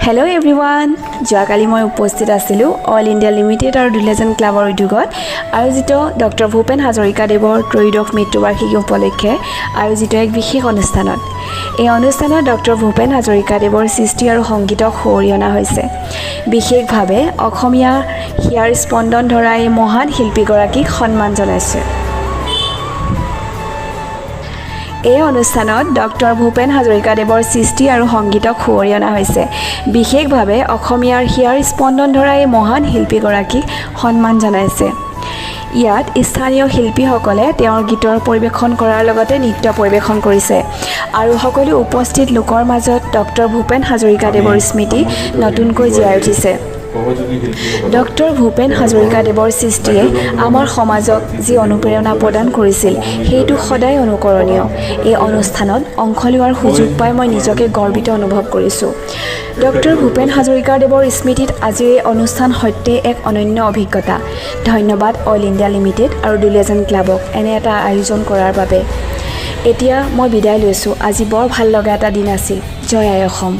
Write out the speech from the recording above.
Hello' everyone, যোৱাকালি মই উপস্থিত আছিলোঁ অল ইণ্ডিয়া লিমিটেড আৰু দুলেজেণ্ড ক্লাবৰ উদ্যোগত আয়োজিত ডক্টৰ ভূপেন হাজৰিকাদেৱৰ ত্ৰয়োদশ মৃত্যুবাৰ্ষিকী উপলক্ষে আয়োজিত এক বিশেষ অনুষ্ঠানত। এই অনুষ্ঠানত ডক্টৰ ভূপেন হাজৰিকাদেৱৰ সৃষ্টি আৰু সংগীতক সোঁৱৰি অনা হৈছে। বিশেষভাৱে অসমীয়া হিয়াৰ স্পন্দন ধৰা এই মহান শিল্পীগৰাকীক সন্মান জনাইছে। এই অনুষ্ঠানত ডক্টৰ ভূপেন হাজৰিকাদেৱৰ সৃষ্টি আৰু সংগীতক সোঁৱৰি অনা হৈছে। বিশেষভাৱে অসমীয়াৰ হিয়াৰ স্পন্দন ধৰা এই মহান শিল্পীগৰাকীক সন্মান জনাইছে। ইয়াত স্থানীয় শিল্পীসকলে তেওঁৰ গীতৰ পৰিৱেশন কৰাৰ লগতে নৃত্য পৰিৱেশন কৰিছে আৰু সকলো উপস্থিত লোকৰ মাজত ডক্টৰ ভূপেন হাজৰিকাদেৱৰ স্মৃতি নতুনকৈ জীয়াই উঠিছে। ডক্টৰ ভূপেন হাজৰিকাদেৱৰ সৃষ্টিয়ে আমাৰ সমাজক যি অনুপ্ৰেৰণা প্ৰদান কৰিছিল সেইটো সদায় অনুকৰণীয়। এই অনুষ্ঠানত অংশ লোৱাৰ সুযোগ পাই মই নিজকে গৰ্বিত অনুভৱ কৰিছোঁ। ডক্টৰ ভূপেন হাজৰিকাদেৱৰ স্মৃতিত আজিৰ এই অনুষ্ঠান সত্যে এক অনন্য অভিজ্ঞতা। ধন্যবাদ অল ইণ্ডিয়া লিমিটেড আৰু দুলেজেণ্ড ক্লাবক এনে এটা আয়োজন কৰাৰ বাবে। এতিয়া মই বিদায় লৈছোঁ। আজি বৰ ভাল লগা এটা দিন আছিল। জয় আই অসম।